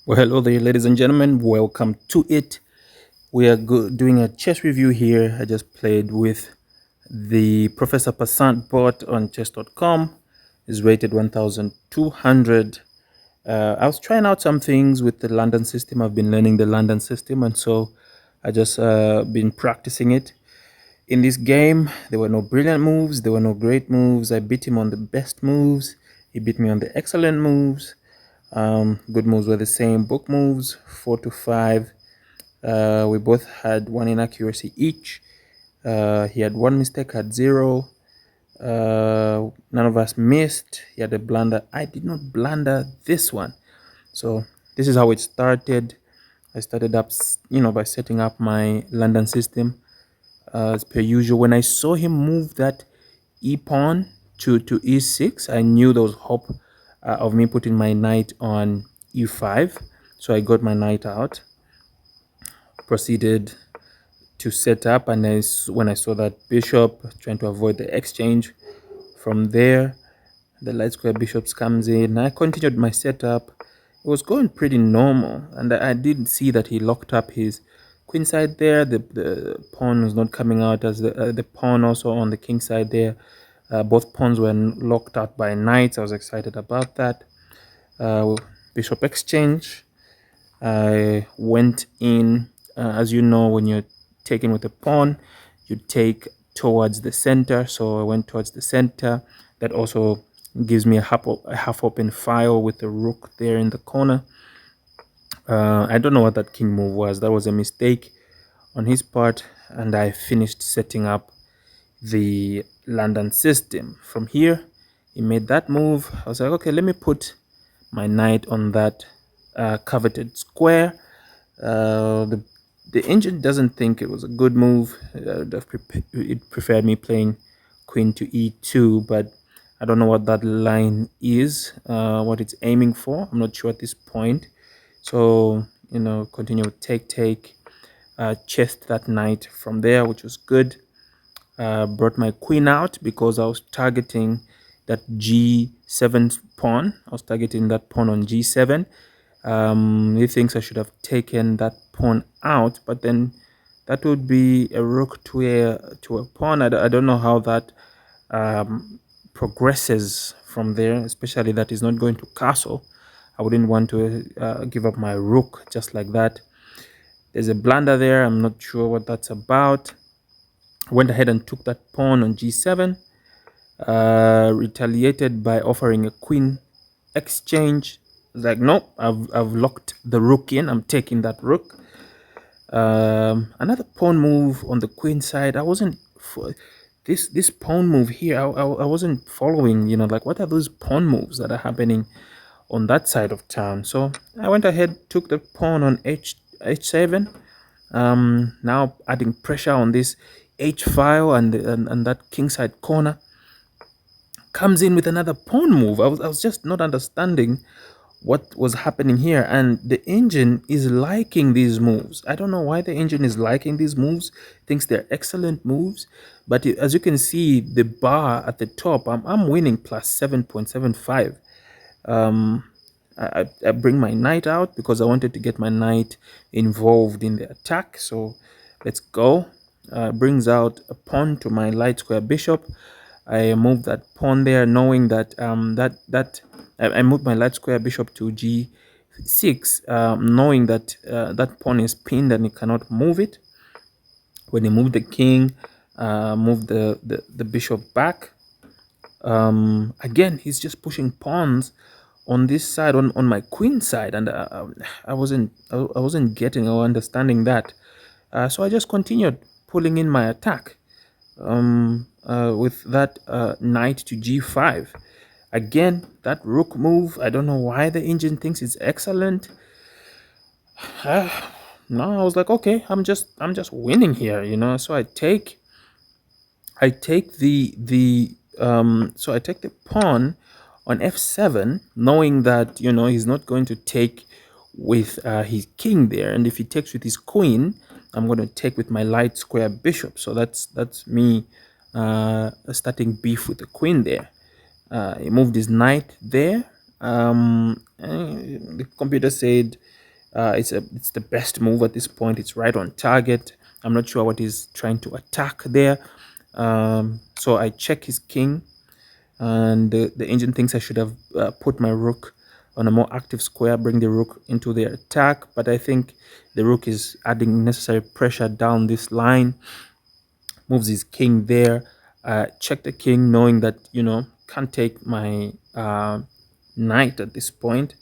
Well, hello there, ladies and gentlemen. Welcome to it. We are doing a chess review here. I just played with the Professor Passant bot on chess.com. Is rated 1200. I was trying out some things with the London system. I've been learning the London system, and so I just been practicing it. In this game, there were no brilliant moves, there were no great moves. I beat him on the best moves. He beat me on the excellent moves. Good moves were the same. Book moves 4 to 5. We both had one inaccuracy each. He had one mistake, had zero. None of us missed. He had a blunder. I did not blunder this one. So this is how it started. I started up, by setting up my London system as per usual. When I saw him move that e pawn to e6, I knew there was hope of me putting my knight on e5. So I got my knight out, proceeded to set up, and when I saw that bishop, trying to avoid the exchange, from there the light square bishops comes in. I continued my setup. It was going pretty normal, and I did see that he locked up his queen side there. The pawn was not coming out as the pawn also on the king side there. Both pawns were locked out by knights. I was excited about that. Bishop exchange. I went in, as you know, when you're taking with a pawn, you take towards the center. So I went towards the center. That also gives me a half open file with the rook there in the corner. I don't know what that king move was. That was a mistake on his part, and I finished setting up the London system. From here, he made that move. I was like, okay, let me put my knight on that coveted square. The engine doesn't think it was a good move. It preferred me playing queen to e2, but I don't know what that line is, what it's aiming for. I'm not sure at this point. So, continue with take. Chased that knight from there, which was good. Brought my queen out because I was targeting that g7 pawn. I was targeting that pawn on g7. He thinks I should have taken that pawn out, but then that would be a rook to a pawn. I don't know how that progresses from there, especially that is not going to castle. I wouldn't want to give up my rook just like that. There's a blunder there. I'm not sure what that's about. Went ahead and took that pawn on g7. Retaliated by offering a queen exchange. Like, nope, I've locked the rook in. I'm taking that rook. Another pawn move on the queen side. I wasn't this pawn move here. I wasn't following. Like, what are those pawn moves that are happening on that side of town? So I went ahead, took the pawn on h7. Now adding pressure on this h file and that kingside corner. Comes in with another pawn move. I was just not understanding what was happening here, and the engine is liking these moves. I don't know why the engine is liking these moves, thinks they're excellent moves, but as you can see, the bar at the top, I'm winning plus 7.75. I bring my knight out because I wanted to get my knight involved in the attack. So let's go. Brings out a pawn to my light square bishop. I move that pawn there, knowing that I moved my light square bishop to g6, knowing that that pawn is pinned and he cannot move it. When he moved the king, moved the bishop back. Again, he's just pushing pawns on this side, on my queen side, and I wasn't getting or understanding that. So I just continued pulling in my attack with that knight to g5. Again, that rook move, I don't know why the engine thinks it's excellent. No, I was like, okay, I'm just winning here, So I take the pawn on f7, knowing that he's not going to take with his king there, and if he takes with his queen, I'm going to take with my light square bishop. So that's me starting beef with the queen there. He moved his knight there. The computer said It's the best move at this point. It's right on target. I'm not sure what he's trying to attack there. So I check his king, and the engine thinks I should have put my rook on a more active square, bring the rook into the attack, but I think the rook is adding necessary pressure down this line. Moves his king there. Check the king, knowing that, can't take my knight at this point.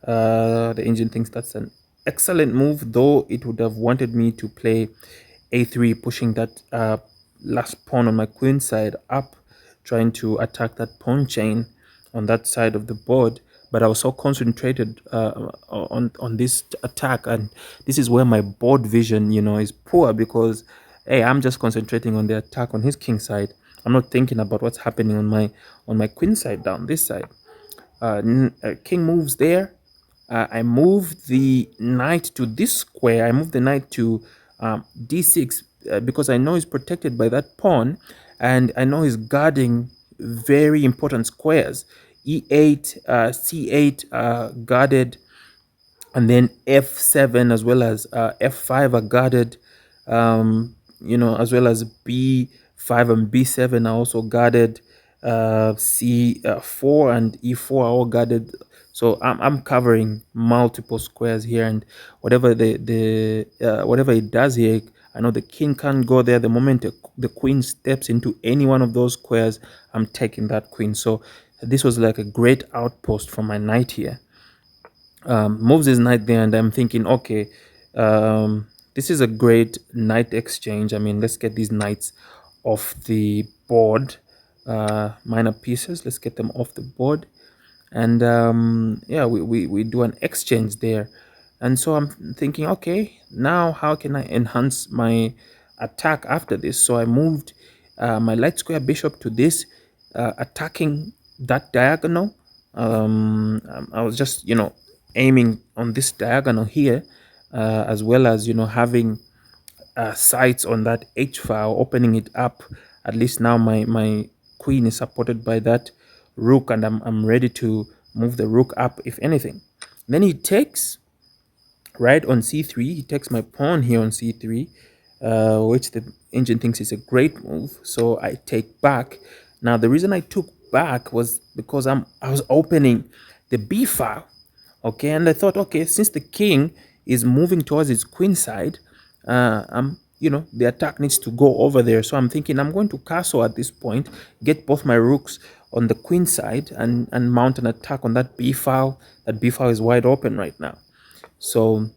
The engine thinks that's an excellent move, though it would have wanted me to play a3, pushing that last pawn on my queen side up, trying to attack that pawn chain on that side of the board. But I was so concentrated on this attack, and this is where my board vision, is poor, because hey, I'm just concentrating on the attack on his king side. I'm not thinking about what's happening on my queen side down this side. King moves there. I move the knight to this square. I move the knight to d6 because I know he's protected by that pawn, and I know he's guarding very important squares. e8, c8 guarded, and then f7 as well as f5 are guarded, as well as b5 and b7 are also guarded. c4 and e4 are all guarded. So I'm covering multiple squares here, and whatever whatever it does here, I know the king can't go there. The moment the queen steps into any one of those squares, I'm taking that queen. So this was like a great outpost from my knight here. Moves his knight there, and I'm thinking, okay, this is a great knight exchange. I mean, let's get these knights off the board. Minor pieces, let's get them off the board, and yeah, we do an exchange there. And so I'm thinking, okay, now how can I enhance my attack after this? So I moved my light square bishop to this, attacking that diagonal. I was just aiming on this diagonal here, as well as having sights on that h file, opening it up. At least now my queen is supported by that rook, and I'm ready to move the rook up if anything. Then he takes right on c3. He takes my pawn here on c3, which the engine thinks is a great move. So I take back. Now the reason I took back was because I was opening the b file, okay, and I thought, okay, since the king is moving towards his queen side, the attack needs to go over there. So I'm thinking I'm going to castle at this point, get both my rooks on the queen side, and mount an attack on that b file. That b file is wide open right now. So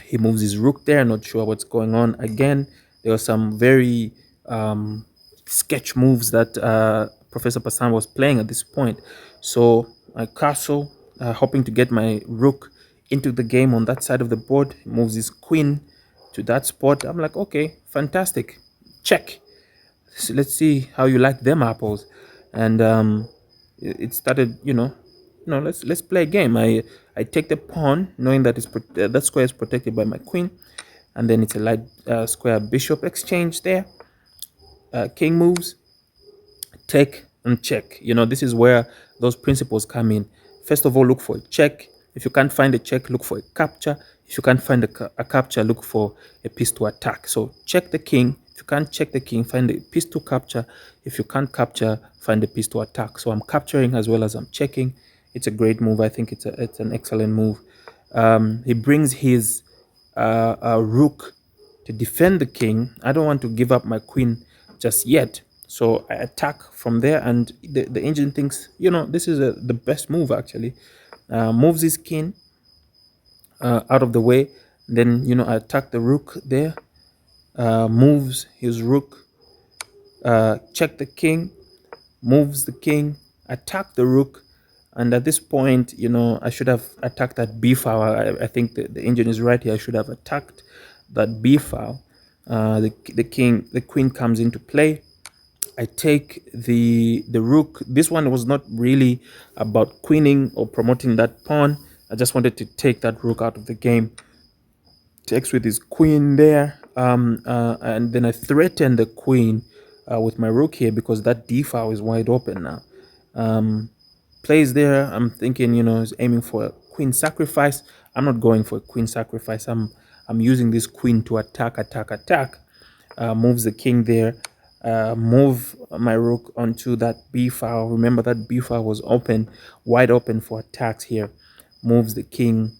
he moves his rook there, not sure what's going on. Again, there were some very sketch moves that Professor Passant was playing at this point. So I castle, hoping to get my rook into the game on that side of the board. He moves his queen to that spot. I'm like, okay, fantastic, check. So let's see how you like them apples. And it started, let's play a game. I take the pawn, knowing that that square is protected by my queen, and then it's a light square bishop exchange there. King moves, take and check. This is where those principles come in. First of all, look for a check. If you can't find a check, look for a capture. If you can't find a capture, look for a piece to attack. So check the king. If you can't check the king, find a piece to capture. If you can't capture, find a piece to attack. So I'm capturing as well as I'm checking. It's a great move. I think it's an excellent move. He brings his rook to defend the king. I don't want to give up my queen just yet. So I attack from there, and the engine thinks, this is the best move actually. Moves his king out of the way. Then, I attack the rook there. Moves his rook. Check the king. Moves the king. Attack the rook. And at this point, I should have attacked that b file. I think the engine is right here. I should have attacked that b file. The queen comes into play. I take the rook. This one was not really about queening or promoting that pawn. I just wanted to take that rook out of the game. Takes with his queen there, and then I threaten the queen with my rook here, because that d file is wide open now. plays there. I'm thinking, he's aiming for a queen sacrifice. I'm not going for a queen sacrifice. I'm using this queen to attack. Moves the king there. Move my rook onto that b file. Remember that b file was open, wide open for attacks here. Moves the king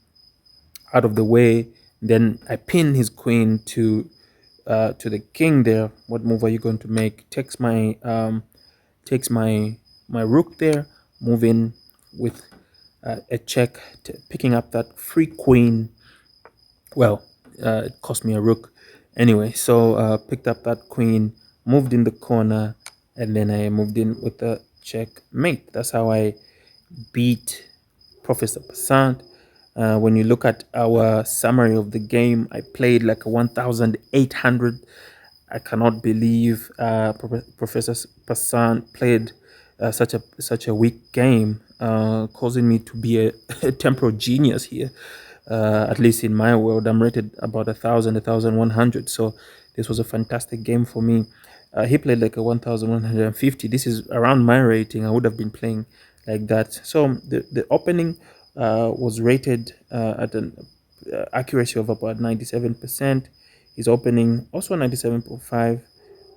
out of the way. Then I pin his queen to the king there. What move are you going to make? Takes my rook there, moving with a check, picking up that free queen. Well, it cost me a rook anyway. So picked up that queen, moved in the corner, and then I moved in with the checkmate. That's how I beat Professor Passant. When you look at our summary of the game, I played like 1,800. I cannot believe Professor Passant played such a weak game, causing me to be a temporal genius here. At least in my world, I'm rated about 1,100. So this was a fantastic game for me. He played like a 1,150. This is around my rating. I would have been playing like that. So the opening was rated at an accuracy of about 97%. His opening also 97.5.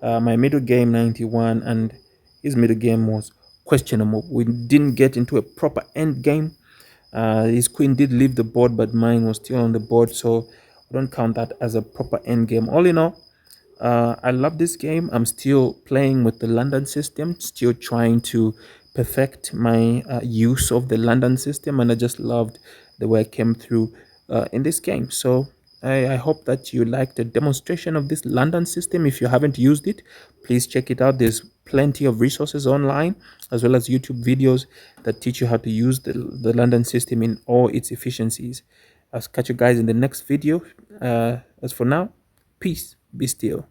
My middle game 91, and his middle game was questionable. We didn't get into a proper end game. His queen did leave the board, but mine was still on the board, so I don't count that as a proper end game. All in all, I love this game. I'm still playing with the London system, still trying to perfect my use of the London system, and I just loved the way I came through in this game. So I hope that you liked the demonstration of this London system. If you haven't used it, please check it out. There's plenty of resources online, as well as YouTube videos that teach you how to use the London system in all its efficiencies. I'll catch you guys in the next video. As for now, peace, be still.